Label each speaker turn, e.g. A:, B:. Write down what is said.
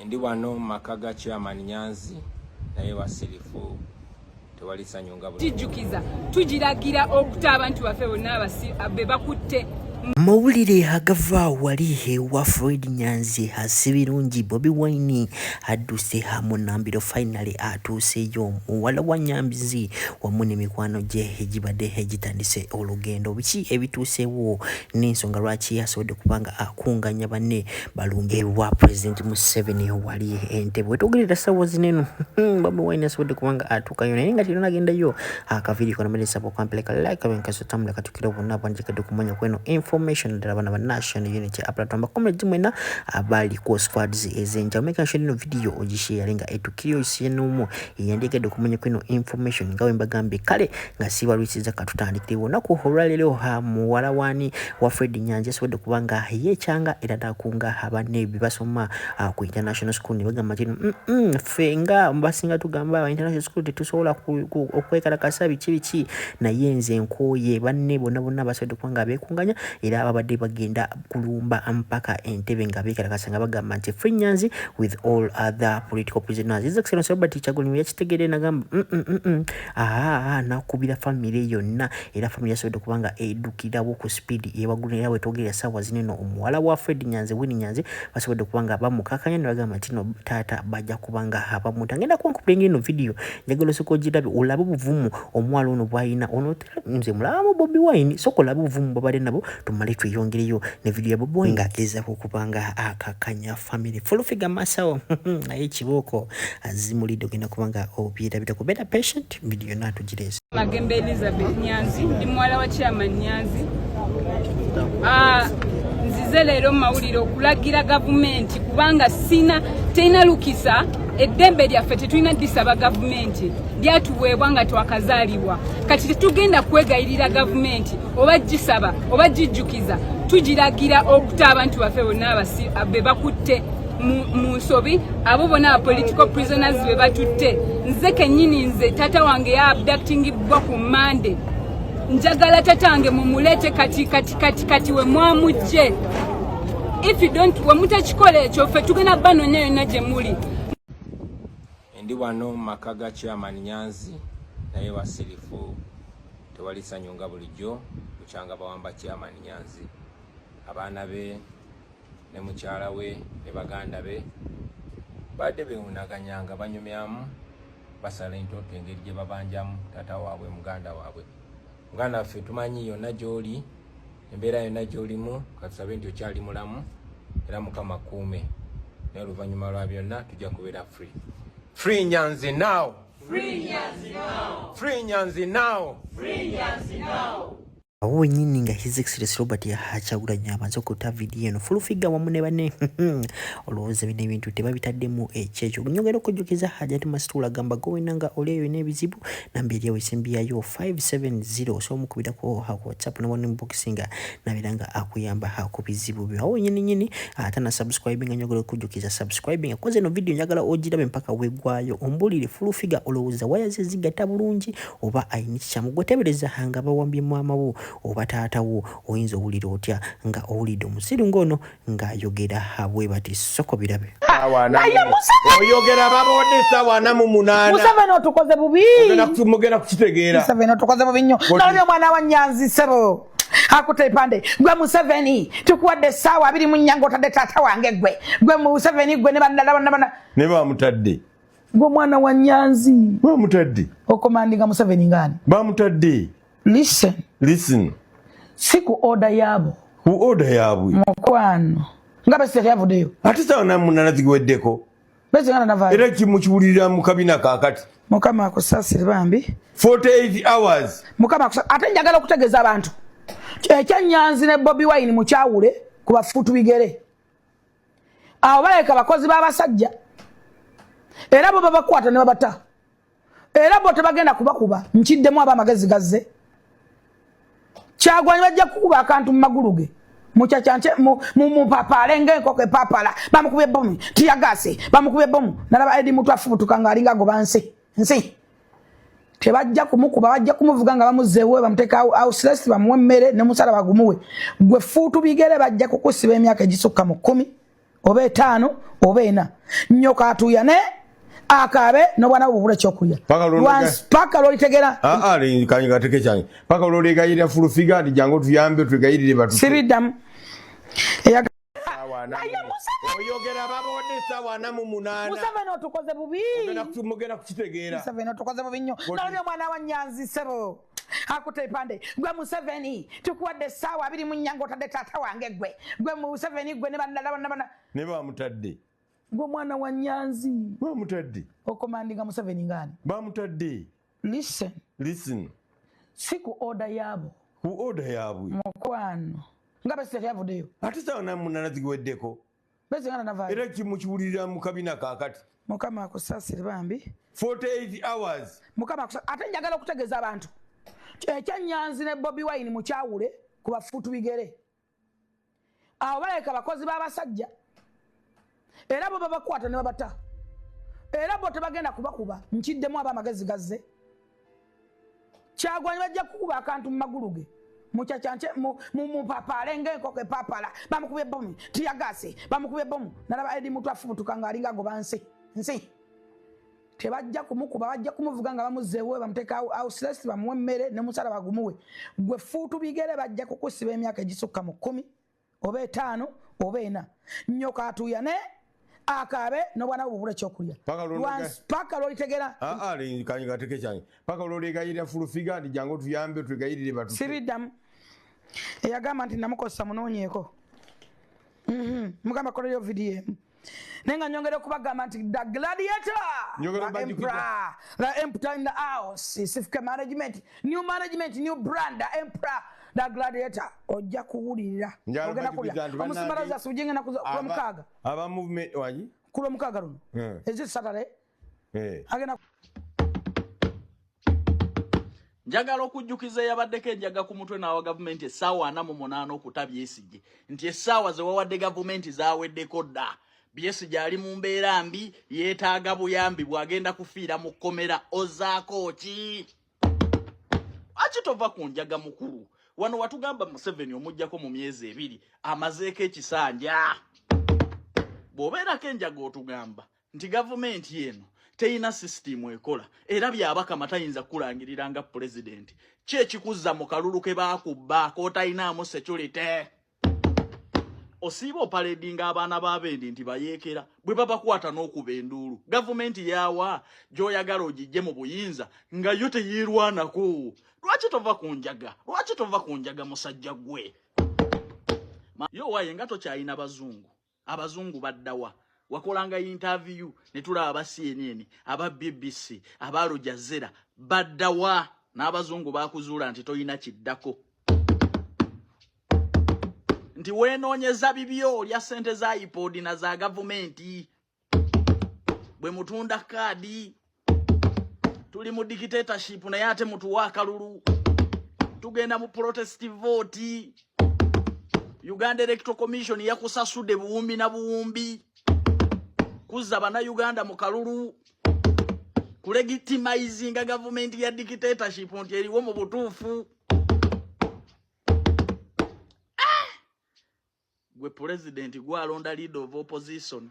A: Ndi wano makaga chairman Nyanzi naye wasirifu tewali sanyunga buli
B: tijjukiza tugiragira okuta abantu baffe bonna abe bakutte
C: mawulire agava wali ewa Fred Nyanzi hasibirungi Bobi Wine adduse hamunambiro finally atuuseyo muwala wa Nyambizi wamu n'emikwano gye egibadde egitandise olugendo biki ebituusewo n'ensonga lwaki yasobodde kubanga akunganya banne balungi ewa President Museveni wali Entebbe wetwogerera ssaawa zineno Bobi Wine asobodde kubanga atuukayo naye nga tenagendayo akaviiri konomeresa bokampeleka like abenkasotamula katukira bonna banjekadde kumanya kweno information that abana ba National Unity Platform community mwena abali ko squads ezenja make sure no video ogishare nga etukiriyo isyenumu yandike dokumenya kwino information ngawe mbagambe kale nga siba lwisiza katutandikire nako olwalero ha muwala wani wa Fred Nyanzi sode kubanga yechanga erada kunga abane bibasoma ku international school ni bagamba kino fenga mbasinga tugamba international school tetusobola okwekala kasabi kibichi na yenze nkoye banne bonna basode kubanga bekunganya era abadde bagenda kulumba mpaka Entebbe nga bekalakasa nga bagamba nti Fred Nyanzi with all other political prisoners. His Excellency Robert Kyagulanyi yakitegedde nagamba nakubira family yonna era family yasobodde kubanga edukirawo ku speed yewagulu era wetwogerera ssaawa zineno omuwala wa Fred Nyanzi Winnie Nyanzi basobodde kubanga bamukakanya ne bagamba nti no taata bajja kubanga abamuta ngenda kunkupulengera ino video njagala osooka ogirabe olabe obuvumu omwala ono bw'alina ono nze mulabamu Bobi Wine sooka olabe obuvumu babale nabo tumale tweyongereyo ne video ya Bobi Wine ng'agezaako kubanga akakanya family full figure masawo naye kiboko azimulidde ogenda kubanga obirabira ku better patient video natugireza
B: Magembe Elizabeth Nyanzi ndi muwala wa chairman Nyanzi nzize leero mawulire okulagira gavumenti kubanga tena lukisa eddembe lyaffe tetulina disaba gavumenti lyatuweebwa nga twakazaalibwa kati tetugenda kwegayirira gavumenti oba gisaba oba gijjukiza tugiragira okuta abantu baffe bonna be bakutte mu nsobi abo bonna political prisoners be batutte nze kennyini nze tata wange ya abductingibwa ku Monday njagala tatange mumulete kati we mwamujje if you don't wemutakikola ekyo ffe tugenda banonya yonna gye muli.
A: Ndi wano makaga chairman Nyanzi naye wasirifu tewali sanyunga bulijjo kukyanga bawamba chairman Nyanzi abaana be ne mukyala we ne baganda be badde bewunaganyanga banyumyamu basala entoto engeri gye babanjamu tata waabwe muganda waffe tumanyi yonna gy'oli embeera yonna gy'olimu katusabe nti okyali mulamu era Mukama kuume naye oluvannyuma lwa byonna tujja kubeera Free Nyanzi now!
B: Free Nyanzi now!
A: Free Nyanzi now!
B: Free Nyanzi now!
C: awo nyinyi nga His Excellency Robert Kyagulanyi amaze okuta video eno full figure wamu ne banne olowooza bino ebintu tebabitaddemu ekyekyo nyongera okujjukiza Hajati Masitula gamba gowenanga oleyo n'ebizibu namba eri esembiyayo 570 so mukubirako ha WhatsApp n'obona inboxinga nabiranga akuyamba ku bizibu byo awo nyinyi atana subscribing nyongera okujjukiza subscribing akoze no video njagala ogirabe mpaka wegwayo ombulire full figure olowooza wayaze zigata bulungi oba ayinicha mugotebereza hanga bawambye mwamawo oba taatawo oyinza owulira otya nga owulidde omusiru ngono ng'ayogera habwe bati soko birabe
A: oyogera babodde sawa na mu munana
D: Museveni otukoze bubi
A: mugenda kukitegeera
D: Museveni otukoze bubi nnyo nalyo mwana wa Nyanzi sebo hakuta ipande gwe Museveni tukuwadde sawa 2 mu nyango otadde taata wange gwe Museveni gwe ne bannalabana
A: ne bamutadde
D: gwe mwana wa Nyanzi
A: bamutadde
D: okomandinga Museveni ngani
A: bamutadde Listen.
D: Siku order yabo.
A: Who order yabwe?
D: Mukwano. Ngabe site yavudeyo.
A: Ati sawa na munana zigiweddeko.
D: Bezi ngana navayo.
A: Era kimukiwulira mu kabina kakati.
D: Mukama akusasira bambi.
A: 48 hours.
D: Mukama akusasira. Ate njagala okutegeeza abantu. Ekya Nyanzi ne Bobi Wine mukyawule ku bafutu bigere. Awo baleka bakozi b'abasajja. Era bo babakwata ne babata. Era bo tebagenda kubakuba. Nkiddemu abamagezi gazze. Kyagulanyi bajja kukuba akantu mu magulu ge mukyakyanche mu papala ng'enkoko epapala bamukubye bomu tiyagase bamukubye bomu nalaba edi mutu afubutuka ng'alinga agoba nsi tebajja kumukuba bajja kumuvuga nga bamuzeewe bamuteeka ausilesi bamuwe emmere ne musala bagumuwe gwe fuutu bigere bajja kukusiba emyaka egisukka mu 10 oba 5 oba 4 nyoka atuyane akabe nobwana bubule chokulya paka lolitegera
E: gateke cyane paka loligayira full figure ati jango tuyambe tugayirire batu
D: sibidam
E: oyogera babone sawa na mu munana
D: Museveni otukoze bubi
E: mugenda kukitegera
D: Museveni otukoze bubi nnyo nalyo mwana wa Nyanzi sebo akute pande gwe Museveni tukuwadde sawa 2 mu nyango tadde tata wange gwe Museveni gwe ne bana
E: ne bamutadde
D: gwe mwana wa Nyanzi
E: bamutadde
D: okomandinga Museveni ngani
E: bamutadde listen
D: siku order yabo
E: ku order yabo
D: mukwano ngabe site yavudeyo
E: ate sawa na munana zigweddeko
D: bese ngana navayo
E: era kimukiwulira mu kabina kakati
D: mukama akusasire bambi
E: 48 hours
D: mukama ate njagala okutegeeza abantu ekya Nyanzi ne Bobi Wine mukyawule ku bafuutu bigere awo baleka bakozi b'abasajja era bo babakwata ne babata era bo tebagenda kubakuba nkiddemu abamagezi gazze Kyagulanyi bajja kukuba akantu mu magulu ge mukyacyanche mu papale ng'enkoko papala bamukubye bomu tiyagase bamukubye bomu nalaba edi mutu afubutuka ng'alinga agoba nsi tebajja kumukuba bajja kumuvuga nga bamuzeewe bamuteeka house bamuwe emmere ne musala bagumuwe gwe fuutu bigere bajja kukusiba emyaka egisukka mu 10 oba 5 oba 4 nyoka atuyane akabe nobwana bubule chokulya paka lolitegera
E: gateke cyane paka loligayira full figure ati jango tuyambe tugayirire batu
D: sibidam eyagamba nti namukosa munonyeko mugamba koleyo video nenga nyongere kubagamba nti the gladiator the emperor in the house sifika management new brand the emperor the gladiator ojja kuwulira ogenda kulya omusimala za sujinga na kulo mukaga
E: aba movement waji
D: kulo mukaga runo ezi Saturday agenda
F: njagala okujjukiza yabaddeko enjaga ku mutwe n'awa gavumenti essaawa 48 okutabya Besigye nti essaawa ze wawadde gavumenti zaaweddeko dda Besigye ali mu mbeera mbi yeetaaga buyambi bw'agenda kufiira mu kkomera ozaako ki akitova ku njaga mukulu wano watugamba Museveni omujjako mu myezi 2 amazeeko ekisanja bw'obeerako enjaga otugamba nti gavumenti eno teina system ekola era byabaka matayinza kulangirira nga president kyekikuzza mu kalulu ke bakubba kotayinaamu security osiiba opaledinga abaana b'abendi nti bayeekera bwe babakwata n'okuba enduulu gavumenti yawa gy'oyagala ogijje mu buyinza nga yo teyeerwanako lwaki tova ku njaga musajja gwe yo waye nga tokyalina abazungu baddawa wakolanga interview ne tulaba aba CNN aba BBC aba Al Jazeera baddawa n'abazungu bakuzuula nti toyina kiddako nti weenoonyeza bibyo lya ssente za iPod na za gavumenti bwe mutunda kaadi tuli mu dictatorship naye ate mutuwa akalulu tugenda mu protest vote Uganda Electoral Commission yakusasudde buwumbi na buwumbi kuzza bannayuganda mu kalulu kulegitimizinga gavumenti ya dictatorship nti eriwo mu butuufu gwe president gwalonda leader of opposition